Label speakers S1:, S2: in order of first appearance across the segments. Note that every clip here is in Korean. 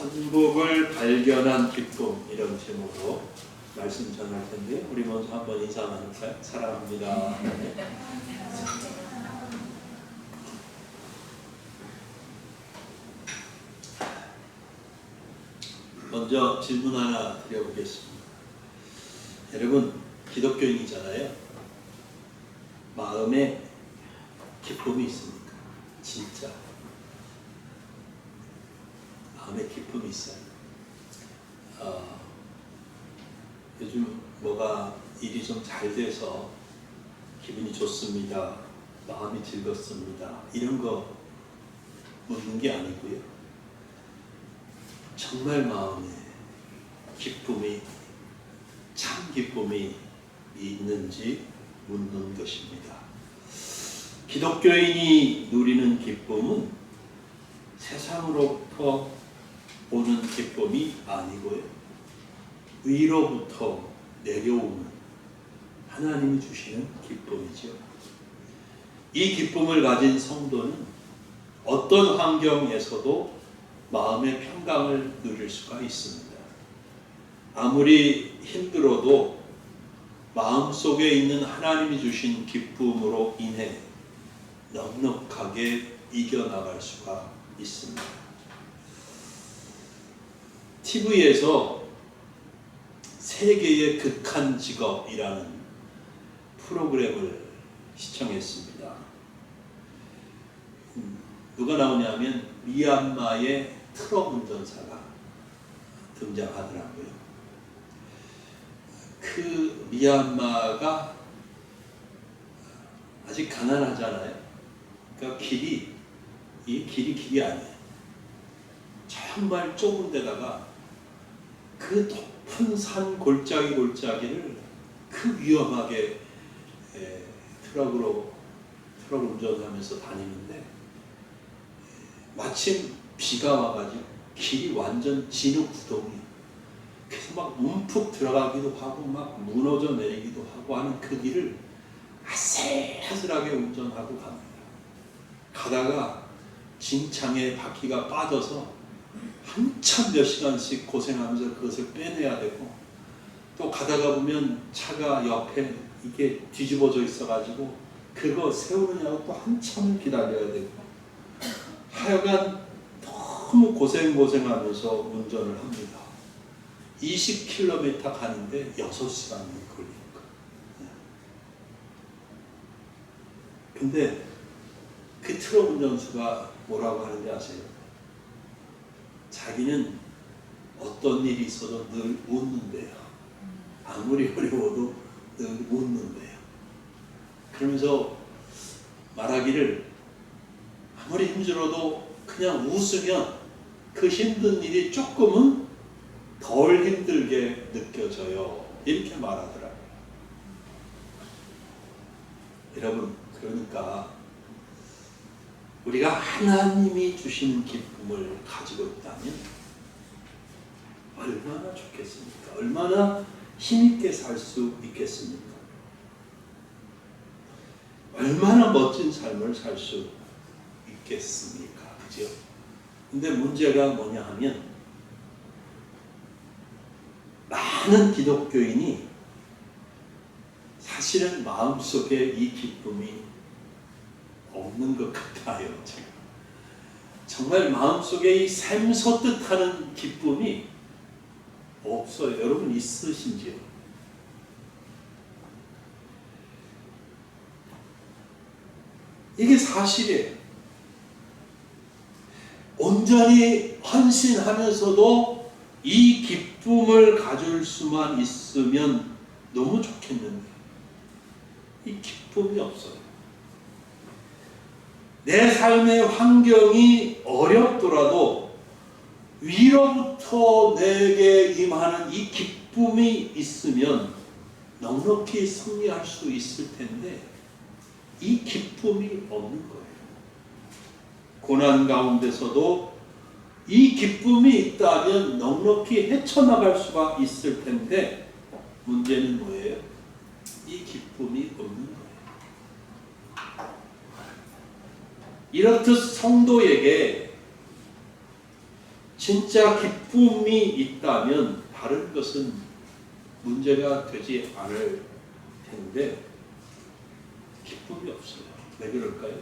S1: 천국을 발견한 기쁨, 이런 제목으로 말씀 전할 텐데, 우리 먼저 한번 인사 나눌까요? 사랑합니다. 먼저 질문 하나 드려보겠습니다. 여러분, 기독교인이잖아요. 마음에 기쁨이 있습니까? 진짜 마음에 기쁨이 있어요. 요즘 뭐가 일이 좀 잘 돼서 기분이 좋습니다, 마음이 즐겁습니다, 이런 거 묻는 게 아니고요. 정말 마음에 기쁨이, 참 기쁨이 있는지 묻는 것입니다. 기독교인이 누리는 기쁨은 세상으로부터 오는 기쁨이 아니고요, 위로부터 내려오는 하나님이 주시는 기쁨이죠. 이 기쁨을 가진 성도는 어떤 환경에서도 마음의 평강을 누릴 수가 있습니다. 아무리 힘들어도 마음속에 있는 하나님이 주신 기쁨으로 인해 넉넉하게 이겨나갈 수가 있습니다. TV에서 세계의 극한 직업이라는 프로그램을 시청했습니다. 누가 나오냐면 미얀마의 트럭 운전사가 등장하더라고요. 그 미얀마가 아직 가난하잖아요. 그러니까 길이 아니에요. 정말 좁은 데다가 그 높은 산 골짜기를 그 위험하게 트럭 운전하면서 다니는데, 마침 비가 와가지고 길이 완전 진흙구덩이에요. 그래서 막 움푹 들어가기도 하고 막 무너져 내리기도 하고 하는 그 길을 아슬아슬하게 운전하고 갑니다. 가다가 진창에 바퀴가 빠져서 한참 몇 시간씩 고생하면서 그것을 빼내야 되고, 또 가다가 보면 차가 옆에 이게 뒤집어져 있어가지고 그거 세우느냐고 또 한참을 기다려야 되고, 하여간 너무 고생하면서 운전을 합니다. 20km 가는데 6시간이 걸리니까. 근데 그 트럭 운전수가 뭐라고 하는지 아세요? 자기는 어떤 일이 있어도 늘 웃는데요. 아무리 어려워도 늘 웃는데요. 그러면서 말하기를, 아무리 힘들어도 그냥 웃으면 그 힘든 일이 조금은 덜 힘들게 느껴져요, 이렇게 말하더라고요. 여러분, 그러니까 우리가 하나님이 주시는 기쁨을 가지고 있다면 얼마나 좋겠습니까? 얼마나 힘있게 살 수 있겠습니까? 얼마나 멋진 삶을 살 수 있겠습니까? 그죠? 근데 문제가 뭐냐 하면, 많은 기독교인이 사실은 마음속에 이 기쁨이 없는 것 같아요. 제가 정말 마음속에 이 샘솟듯 하는 기쁨이 없어요. 여러분 있으신지요? 이게 사실이에요. 온전히 헌신하면서도 이 기쁨을 가질 수만 있으면 너무 좋겠는데, 이 기쁨이 없어요. 내 삶의 환경이 어렵더라도 위로부터 내게 임하는 이 기쁨이 있으면 넉넉히 승리할 수 있을 텐데, 이 기쁨이 없는 거예요. 고난 가운데서도 이 기쁨이 있다면 넉넉히 헤쳐나갈 수가 있을 텐데, 문제는 뭐예요? 이 기쁨이 없는 거예요. 이렇듯 성도에게 진짜 기쁨이 있다면 다른 것은 문제가 되지 않을 텐데 기쁨이 없어요. 왜 그럴까요?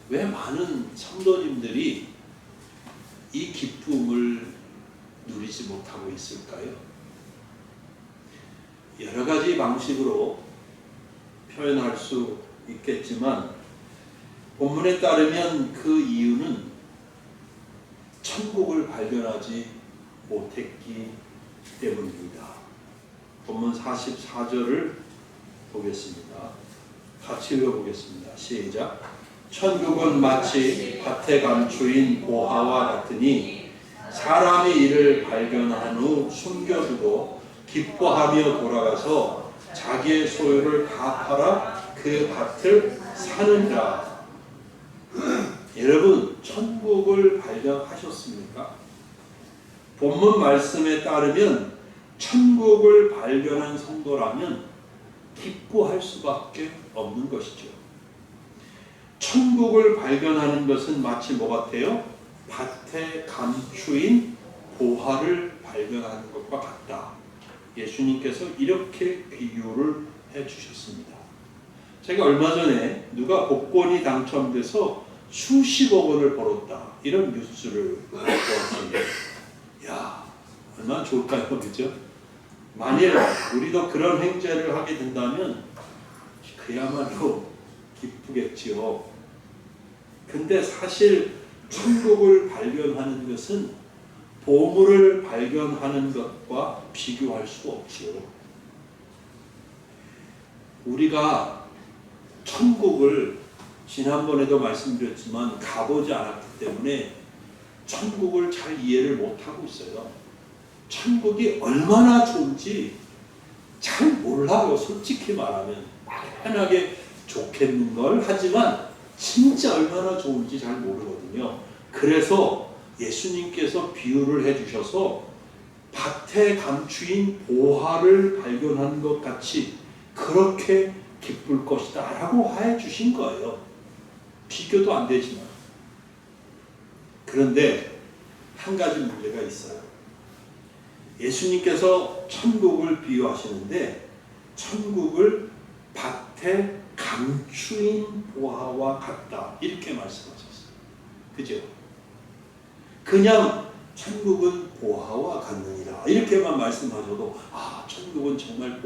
S1: 왜 많은 성도님들이 이 기쁨을 누리지 못하고 있을까요? 여러 가지 방식으로 표현할 수 있겠지만 본문에 따르면 그 이유는 천국을 발견하지 못했기 때문입니다. 본문 44절을 보겠습니다. 같이 읽어보겠습니다. 시작. 천국은 마치 밭에 감추인 보화와 같으니 사람이 이를 발견한 후 숨겨두고 기뻐하며 돌아가서 자기의 소유를 다 팔아 그 밭을 사느니라. 여러분, 천국을 발견하셨습니까? 본문 말씀에 따르면 천국을 발견한 성도라면 기뻐할 수밖에 없는 것이죠. 천국을 발견하는 것은 마치 뭐 같아요? 밭에 감추인 보화를 발견하는 것과 같다. 예수님께서 이렇게 비유를 해주셨습니다. 제가 얼마 전에 누가 복권이 당첨돼서 수십억 원을 벌었다, 이런 뉴스를 보았는데, 야, 얼마나 좋을까요? 그죠? 만일 우리도 그런 행제를 하게 된다면 그야말로 기쁘겠지요. 근데 사실 천국을 발견하는 것은 보물을 발견하는 것과 비교할 수 없지요. 우리가 천국을 지난번에도 말씀드렸지만 가보지 않았기 때문에 천국을 잘 이해를 못하고 있어요. 천국이 얼마나 좋은지 잘 몰라요. 솔직히 말하면 편하게 좋겠는 걸 하지만 진짜 얼마나 좋은지 잘 모르거든요. 그래서 예수님께서 비유를 해주셔서 밭에 감추인 보화를 발견한 것 같이 그렇게 기쁠 것이다 라고 해주신 거예요. 비교도 안 되지만. 그런데 한 가지 문제가 있어요. 예수님께서 천국을 비유하시는데 천국을 밭에 감추인 보화와 같다, 이렇게 말씀하셨어요. 그죠? 그냥 천국은 보화와 같느니라 이렇게만 말씀하셔도 천국은 정말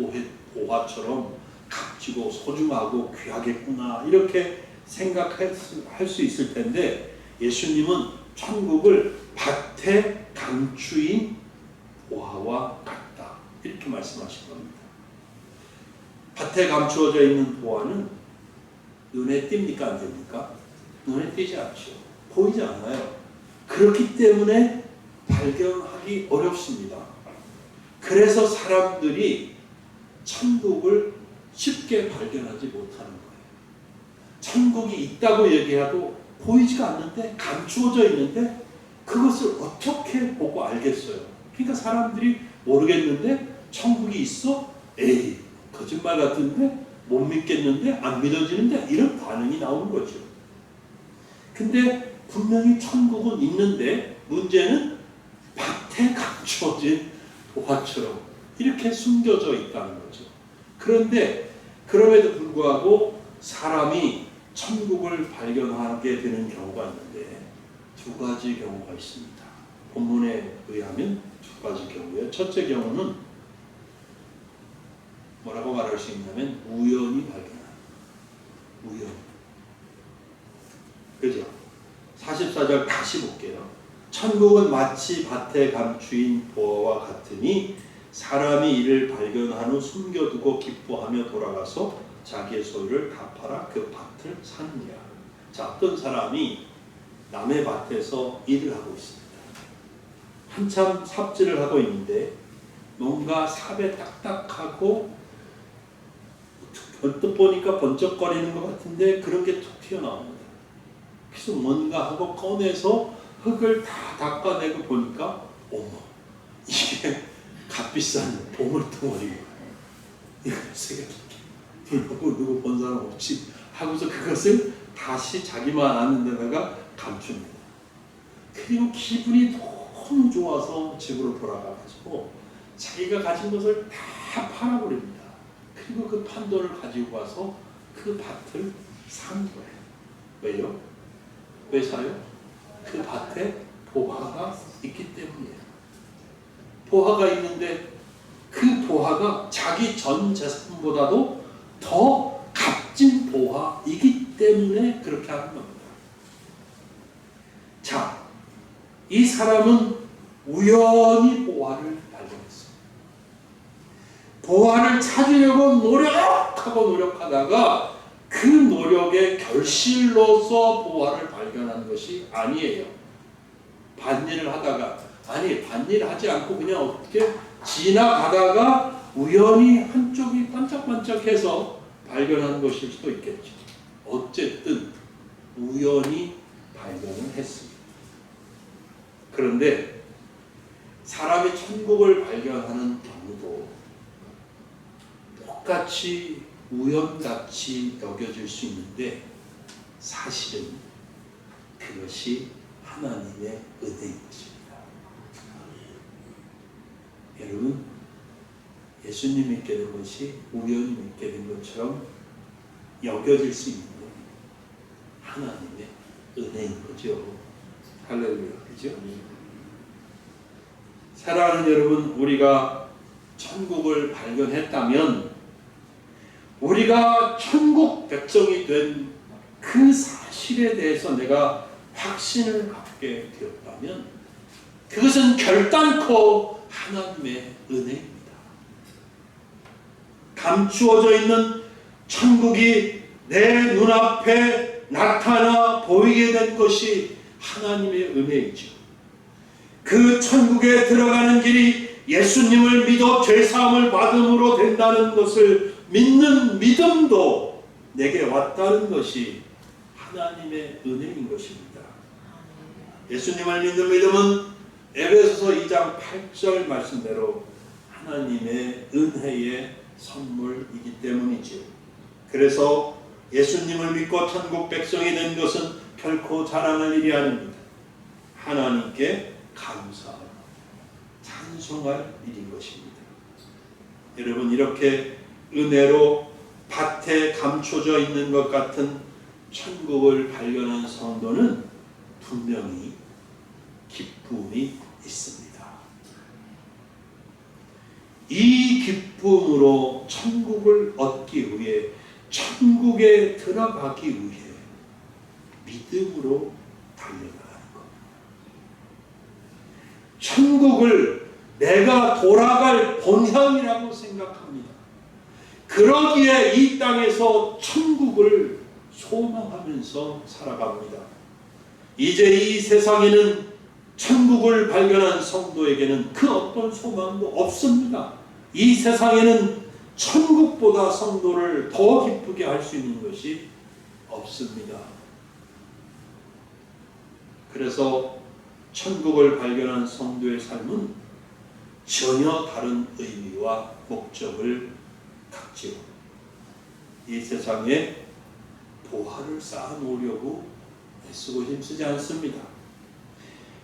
S1: 보화처럼 값지고 소중하고 귀하겠구나 이렇게 생각할 수 있을 텐데, 예수님은 천국을 밭에 감추인 보화와 같다 이렇게 말씀하신 겁니다. 밭에 감추어져 있는 보화는 눈에 띕니까? 안 됩니까? 눈에 띄지 않죠. 보이지 않아요. 그렇기 때문에 발견하기 어렵습니다. 그래서 사람들이 천국을 쉽게 발견하지 못하는 거예요. 천국이 있다고 얘기해도 보이지가 않는데, 감추어져 있는데 그것을 어떻게 보고 알겠어요? 그러니까 사람들이 모르겠는데 천국이 있어? 에이, 거짓말 같은데? 못 믿겠는데? 안 믿어지는데? 이런 반응이 나오는 거죠. 근데 분명히 천국은 있는데 문제는 밭에 감추어진 보화처럼 이렇게 숨겨져 있다는 거죠. 그런데 그럼에도 불구하고 사람이 천국을 발견하게 되는 경우가 있는데 두 가지 경우가 있습니다. 본문에 의하면 두 가지 경우예요. 첫째 경우는 뭐라고 말할 수 있냐면 우연히 발견하는, 우연히. 그죠? 44절 다시 볼게요. 천국은 마치 밭에 감추인 보화와 같으니 사람이 이를 발견한 후 숨겨두고 기뻐하며 돌아가서 자기의 소유를 다 팔아 그 밭을 사느니라. 자, 어떤 사람이 남의 밭에서 일을 하고 있습니다. 한참 삽질을 하고 있는데 뭔가 삽에 딱딱하고 언뜻 보니까 번쩍거리는 것 같은데 그런 게 툭 튀어나옵니다. 그래서 뭔가 하고 꺼내서 흙을 다 닦아내고 보니까 어머, 이게 값비싼 보물덩어리가 이거 세계 누구 본 사람 없지 하고서 그것을 다시 자기만 아는 데다가 감춥니다. 그리고 기분이 너무 좋아서 집으로 돌아가가지고 자기가 가진 것을 다 팔아버립니다. 그리고 그 판 돈을 가지고 와서 그 밭을 산 거예요. 왜요? 왜 사요? 그 밭에 보화가 있기 때문이에요. 보화가 있는데 그 보화가 자기 전 재산보다도 더 값진 보화이기 때문에 그렇게 하는 겁니다. 자, 이 사람은 우연히 보화를 발견했어요. 보화를 찾으려고 노력하다가 그 노력의 결실로서 보화를 발견한 것이 아니에요. 밭일을 하다가, 밭일 하지 않고 그냥 어떻게 지나가다가 우연히 한쪽이 반짝반짝해서 발견한 것일 수도 있겠죠. 어쨌든 우연히 발견을 했습니다. 그런데 사람이 천국을 발견하는 경우도 똑같이 우연같이 여겨질 수 있는데 사실은 그것이 하나님의 은혜인 것입니다. 여러분, 예수님 믿게 된 것이 우연히 믿게 된 것처럼 여겨질 수 있는 하나님의 은혜인 거죠. 할렐루야, 그죠? 사랑하는 여러분, 우리가 천국을 발견했다면 우리가 천국 백성이 된 그 사실에 대해서 내가 확신을 갖게 되었다면 그것은 결단코 하나님의 은혜입니다. 감추어져 있는 천국이 내 눈앞에 나타나 보이게 된 것이 하나님의 은혜이죠. 그 천국에 들어가는 길이 예수님을 믿어 죄사함을 받음으로 된다는 것을 믿는 믿음도 내게 왔다는 것이 하나님의 은혜인 것입니다. 예수님을 믿는 믿음은 에베소서 2장 8절 말씀대로 하나님의 은혜의 선물이기 때문이지요. 그래서 예수님을 믿고 천국 백성이 된 것은 결코 자랑할 일이 아닙니다. 하나님께 감사하고 찬송할 일인 것입니다. 여러분, 이렇게 은혜로 밭에 감춰져 있는 것 같은 천국을 발견한 성도는 분명히 기쁨이 있습니다. 이 기쁨으로 천국을 얻기 위해, 천국에 들어가기 위해 믿음으로 달려나가는 것. 천국을 내가 돌아갈 본향이라고 생각합니다. 그러기에 이 땅에서 천국을 소망하면서 살아갑니다. 이제 이 세상에는 천국을 발견한 성도에게는 그 어떤 소망도 없습니다. 이 세상에는 천국보다 성도를 더 기쁘게 할 수 있는 것이 없습니다. 그래서 천국을 발견한 성도의 삶은 전혀 다른 의미와 목적을 갖지요. 이 세상에 보화를 쌓아놓으려고 애쓰고 힘쓰지 않습니다.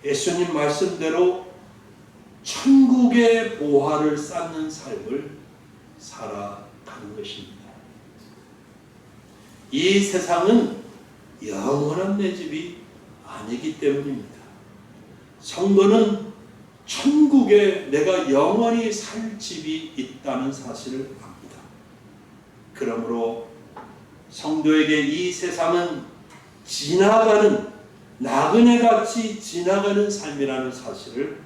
S1: 예수님 말씀대로 천국의 보화를 쌓는 삶을 살아가는 것입니다. 이 세상은 영원한 내 집이 아니기 때문입니다. 성도는 천국에 내가 영원히 살 집이 있다는 사실을 압니다. 그러므로 성도에게 이 세상은 지나가는, 나그네같이 지나가는 삶이라는 사실을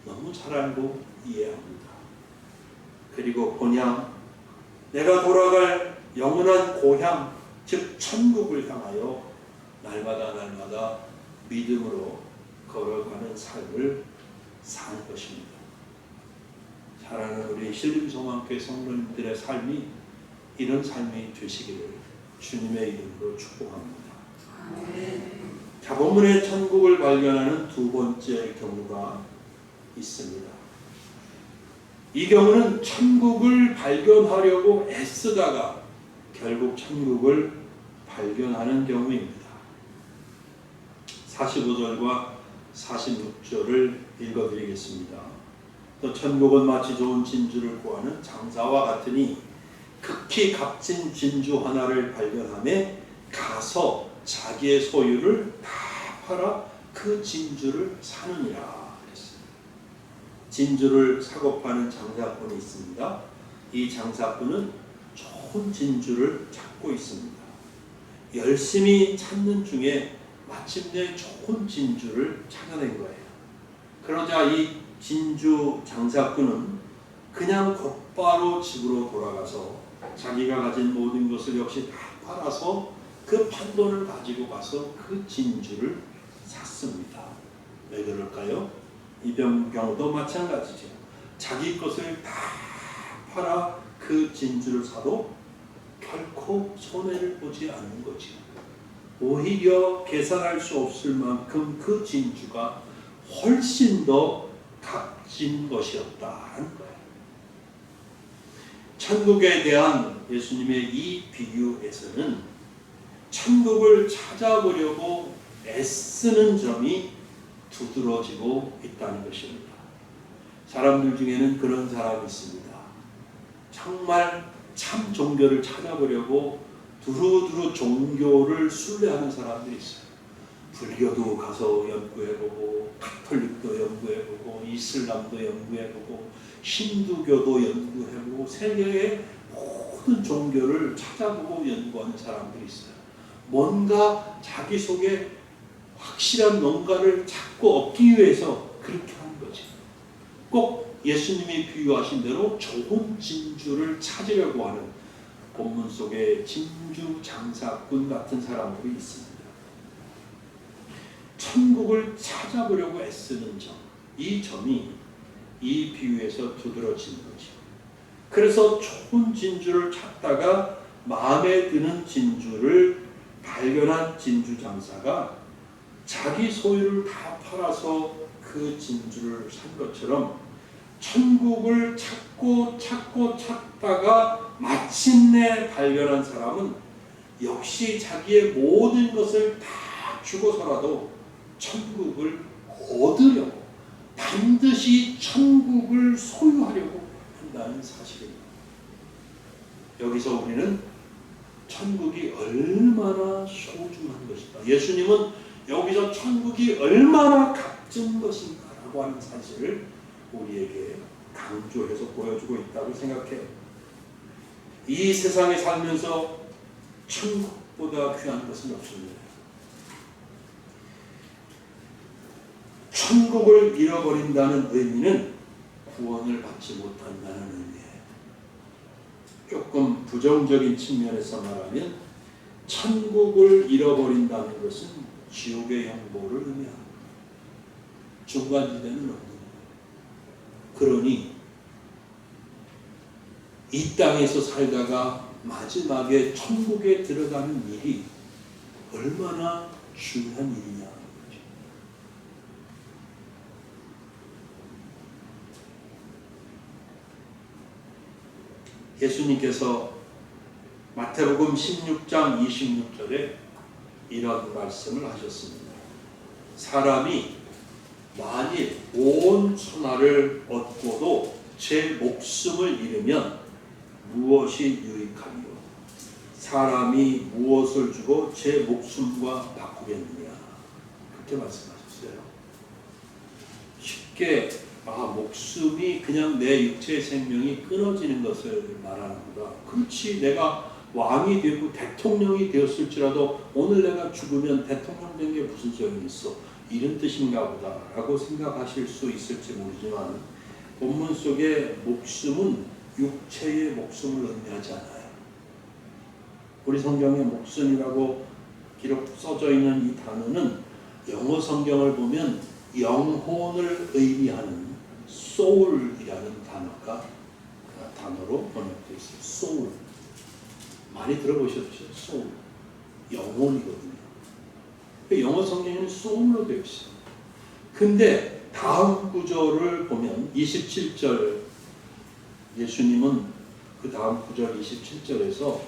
S1: 너무 잘 알고 이해합니다. 그리고 본향, 내가 돌아갈 영원한 고향, 즉 천국을 향하여 날마다 믿음으로 걸어가는 삶을 사는 것입니다. 사랑하는 우리 신림성황교회 성도님들의 삶이 이런 삶이 되시기를 주님의 이름으로 축복합니다. 자, 본문의 천국을 발견하는 두 번째 경우가 있습니다. 이 경우는 천국을 발견하려고 애쓰다가 결국 천국을 발견하는 경우입니다. 45절과 46절을 읽어드리겠습니다. 또 천국은 마치 좋은 진주를 구하는 장사와 같으니 극히 값진 진주 하나를 발견하며 가서 자기의 소유를 다 팔아 그 진주를 사느니라 그랬어요. 진주를 사고 파는 장사꾼이 있습니다. 이 장사꾼은 좋은 진주를 찾고 있습니다. 열심히 찾는 중에 마침내 좋은 진주를 찾아낸 거예요. 그러자 이 진주 장사꾼은 그냥 곧바로 집으로 돌아가서 자기가 가진 모든 것을 역시 다 팔아서 그 판돈을 가지고 가서 그 진주를 샀습니다. 왜 그럴까요? 이 경우도 마찬가지죠. 자기 것을 다 팔아 그 진주를 사도 결코 손해를 보지 않는 거죠. 오히려 계산할 수 없을 만큼 그 진주가 훨씬 더 값진 것이었다는 거예요. 천국에 대한 예수님의 이 비유에서는 천국을 찾아보려고 애쓰는 점이 두드러지고 있다는 것입니다. 사람들 중에는 그런 사람이 있습니다. 정말 참 종교를 찾아보려고 두루두루 종교를 순례하는 사람들이 있어요. 불교도 가서 연구해보고 가톨릭도 연구해보고 이슬람도 연구해보고 힌두교도 연구해보고 세계의 모든 종교를 찾아보고 연구하는 사람들이 있어요. 뭔가 자기 속에 확실한 뭔가를 찾고 얻기 위해서 그렇게 하는 거죠. 꼭 예수님이 비유하신 대로 좋은 진주를 찾으려고 하는 본문 속에 진주 장사꾼 같은 사람들이 있습니다. 천국을 찾아보려고 애쓰는 점, 이 점이 이 비유에서 두드러지는 거죠. 그래서 좋은 진주를 찾다가 마음에 드는 진주를 발견한 진주 장사가 자기 소유를 다 팔아서 그 진주를 산 것처럼 천국을 찾고 찾다가 마침내 발견한 사람은 역시 자기의 모든 것을 다 주고서라도 천국을 얻으려고, 반드시 천국을 소유하려고 한다는 사실입니다. 여기서 우리는 천국이 얼마나 소중한 것인가, 예수님은 여기서 천국이 얼마나 값진 것인가 라고 하는 사실을 우리에게 강조해서 보여주고 있다고 생각해요. 이 세상에 살면서 천국보다 귀한 것은 없습니다. 천국을 잃어버린다는 의미는 구원을 받지 못한다는 의미예요. 조금 부정적인 측면에서 말하면 천국을 잃어버린다는 것은 지옥의 형벌을 의미합니다. 중간지대는 없는 거예요. 그러니 이 땅에서 살다가 마지막에 천국에 들어가는 일이 얼마나 중요한 일이냐. 예수님께서 마태복음 16장 26절에 이런 말씀을 하셨습니다. 사람이 만일 온 천하를 얻고도 제 목숨을 잃으면 무엇이 유익하리요? 사람이 무엇을 주고 제 목숨과 바꾸겠느냐? 그렇게 말씀하셨어요. 쉽게 목숨이 그냥 내 육체의 생명이 끊어지는 것을 말하는구나. 그렇지, 내가 왕이 되고 대통령이 되었을지라도 오늘 내가 죽으면 대통령 된 게 무슨 소용이 있어? 이런 뜻인가 보다 라고 생각하실 수 있을지 모르지만 본문 속의 목숨은 육체의 목숨을 의미하지 않아요. 우리 성경에 목숨이라고 기록 써져 있는 이 단어는 영어 성경을 보면 영혼을 의미하는 soul이라는 단어로 번역되어 있어요. soul. 많이 들어보셨죠? soul. 영혼이거든요. 영어 성경에는 soul로 되어 있어요. 근데 다음 구절을 보면 27절, 예수님은 그 다음 구절 27절에서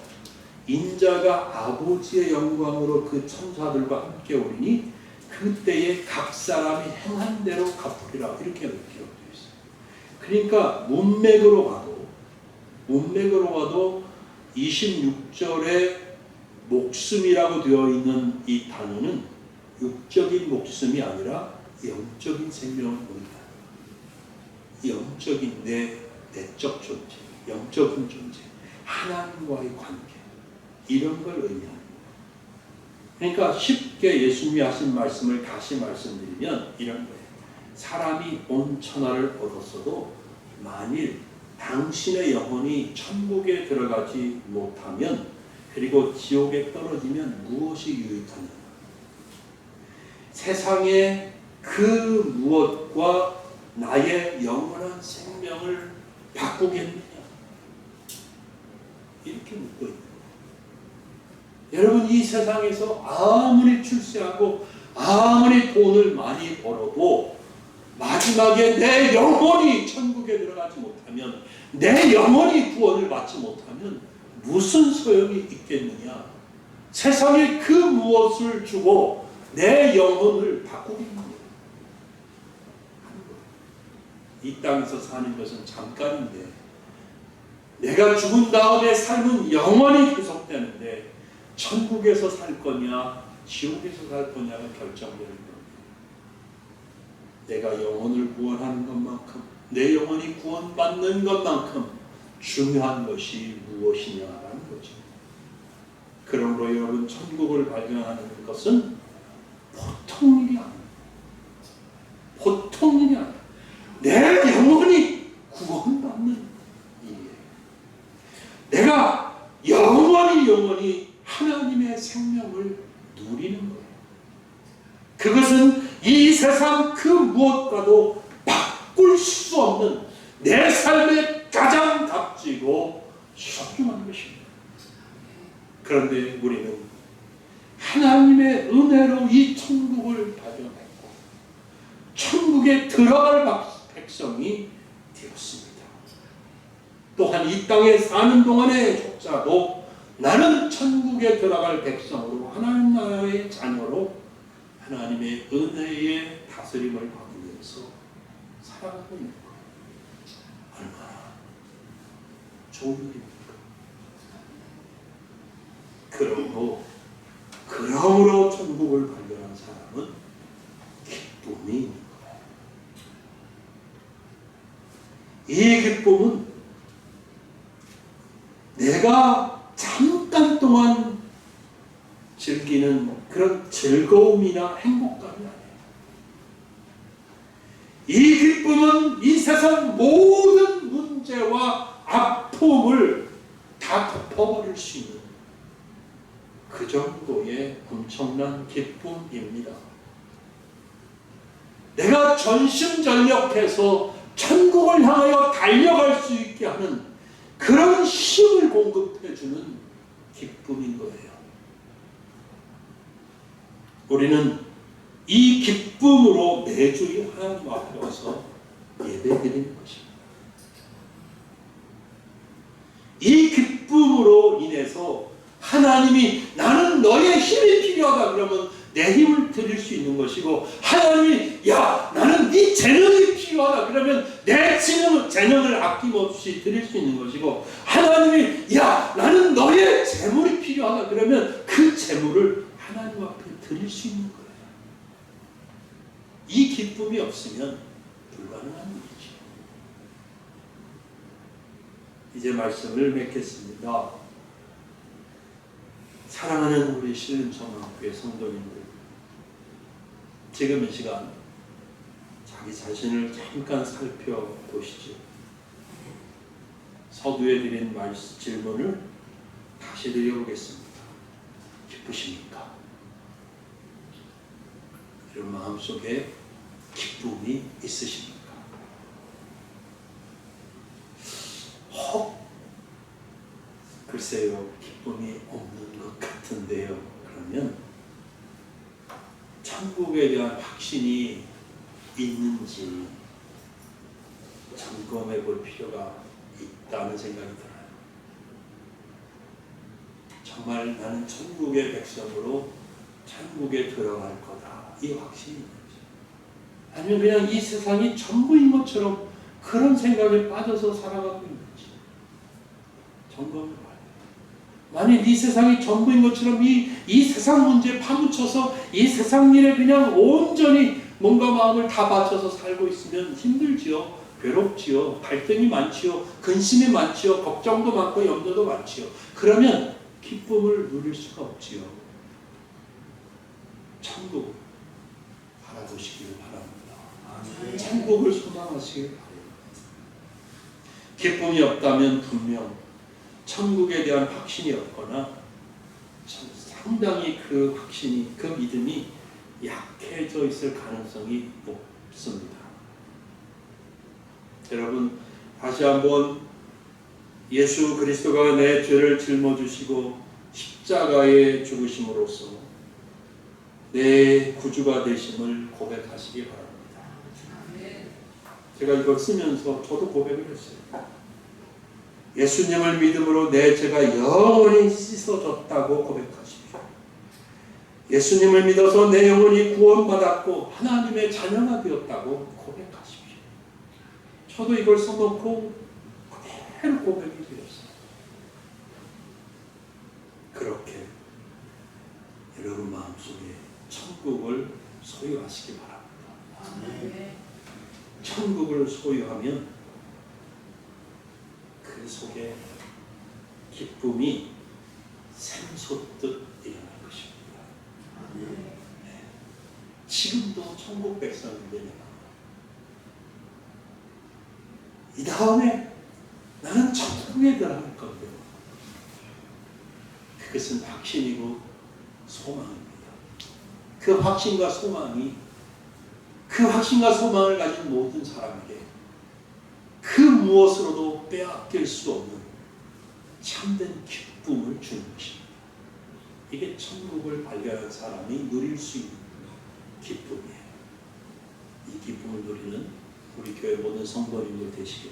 S1: 인자가 아버지의 영광으로 그 천사들과 함께 오리니 그때에 각 사람이 행한 대로 갚으리라 이렇게 기록되어 있어요. 그러니까 문맥으로 가도 26절에 목숨이라고 되어 있는 이 단어는 육적인 목숨이 아니라 영적인 생명을 보인다. 영적인 내적 존재, 영적인 존재, 하나님과의 관계, 이런 걸 의미합니다. 그러니까 쉽게 예수님이 하신 말씀을 다시 말씀드리면 이런 거예요. 사람이 온 천하를 얻었어도 만일 당신의 영혼이 천국에 들어가지 못하면, 그리고 지옥에 떨어지면 무엇이 유익하냐? 세상의 그 무엇과 나의 영원한 생명을 바꾸겠느냐? 이렇게 묻고 있는 거예요. 여러분, 이 세상에서 아무리 출세하고 아무리 돈을 많이 벌어도 마지막에 내 영혼이 천국에 들어가지 못하면, 내 영혼이 구원을 받지 못하면 무슨 소용이 있겠느냐? 세상에 그 무엇을 주고 내 영혼을 바꾸겠느냐? 이 땅에서 사는 것은 잠깐인데, 내가 죽은 다음에 삶은 영원히 계속되는데 천국에서 살 거냐 지옥에서 살 거냐가 결정되는 겁니다. 내가 영혼을 구원하는 것만큼, 내 영혼이 구원받는 것만큼 중요한 것이 무엇이냐라는 거죠. 그러므로 여러분, 천국을 발견하는 것은 보통 일이 아닙니다. 보통 일이 아닙니다. 내 영혼이 구원받는 일이에요. 내가 영원히 하나님의 생명을 누리는 거예요. 그것은 이 세상 그 무엇과도 바꿀 수 없는 내 삶의 가장 값지고 소중한 것입니다. 그런데 우리는 하나님의 은혜로 이 천국을 발견했고 천국에 들어갈 백성이 되었습니다. 또한 이 땅에 사는 동안의 족자도 나는 천국에 들어갈 백성으로, 하나님 나라의 자녀로 하나님의 은혜의 다스림을 받으면서 살아가고 있는 거예요. 얼마나 좋은 일입니까? 그러므로 천국을 발견한 사람은 기쁨이 있는 거예요. 이 기쁨은 내가 잠깐 동안 즐기는 그런 즐거움이나 행복감이 아니에요. 이 기쁨은 이 세상 모든 문제와 아픔을 다 덮어버릴 수 있는 그 정도의 엄청난 기쁨입니다. 내가 전심전력해서 천국을 향하여 달려갈 수 있게 하는 그런 힘을 공급해주는 기쁨인 거예요. 우리는 이 기쁨으로 매주 하나님 앞에 와서 예배드리는 것입니다. 이 기쁨으로 인해서 하나님이 나는 너의 힘이 필요하다 그러면 내 힘을 드릴 수 있는 것이고, 하나님이 야 나는 네 재능이 필요하다 그러면 내 재능을 아낌없이 드릴 수 있는 것이고, 하나님이 야 나는 너의 재물이 필요하다 그러면 그 재물을 하나님 앞에 드릴 수 있는 거예요. 이 기쁨이 없으면 불가능한 일이죠. 이제 말씀을 맺겠습니다. 사랑하는 우리 신림성학교의 성도님들, 지금 이 시간 자기 자신을 잠깐 살펴보시죠. 서두에 드린 질문을 다시 드려보겠습니다. 기쁘십니까? 여러분 마음속에 기쁨이 있으십니까? 글쎄요, 기쁨이 없는 것 같은데요. 그러면 천국에 대한 확신이 있는지 점검해 볼 필요가 있다는 생각이 들어요. 정말 나는 천국의 백성으로 천국에 들어갈 거다. 이 확신이 있는지. 아니면 그냥 이 세상이 전부인 것처럼 그런 생각에 빠져서 살아가고 있는지. 점검을 해야 돼요. 만일 이 세상이 전부인 것처럼 이 세상 문제에 파묻혀서 이 세상 일에 그냥 온전히 몸과 마음을 다 바쳐서 살고 있으면 힘들지요. 괴롭지요. 갈등이 많지요. 근심이 많지요. 걱정도 많고 염려도 많지요. 그러면 기쁨을 누릴 수가 없지요. 천국 바라보시기를 바랍니다. 천국을 소망하시길 바랍니다. 기쁨이 없다면 분명 천국에 대한 확신이 없거나 상당히 그 확신이, 그 믿음이 약해져 있을 가능성이 높습니다. 여러분, 다시 한번 예수 그리스도가 내 죄를 짊어지시고 십자가에 죽으심으로써 내 구주가 되심을 고백하시기 바랍니다. 제가 이걸 쓰면서 저도 고백을 했어요. 예수님을 믿음으로 내 죄가 영원히 씻어졌다고 고백하십시오. 예수님을 믿어서 내 영혼이 구원받았고 하나님의 자녀가 되었다고 고백하십시오. 저도 이걸 써놓고 그대로 고백이 되었어요. 그렇게 여러분 마음속에 천국을 소유하시기 바랍니다. 천국을 소유하면 그 속에 기쁨이 샘솟듯 일어날 것입니다. 네. 지금도 천국 백성인데 이 다음에 나는 천국에 들어갈 건데 그것은 확신이고 소망입니다. 그 확신과 소망이 그 확신과 소망을 가진 모든 사람에게 그 무엇으로도 빼앗길 수 없는 참된 기쁨을 주는 것입니다. 이게 천국을 발견한 사람이 누릴 수 있는 기쁨이에요. 이 기쁨을 누리는 우리 교회 모든 성도님들 되시길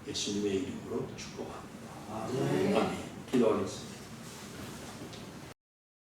S1: 예수님의 이름으로 축복합니다. 아멘. 기도하겠습니다.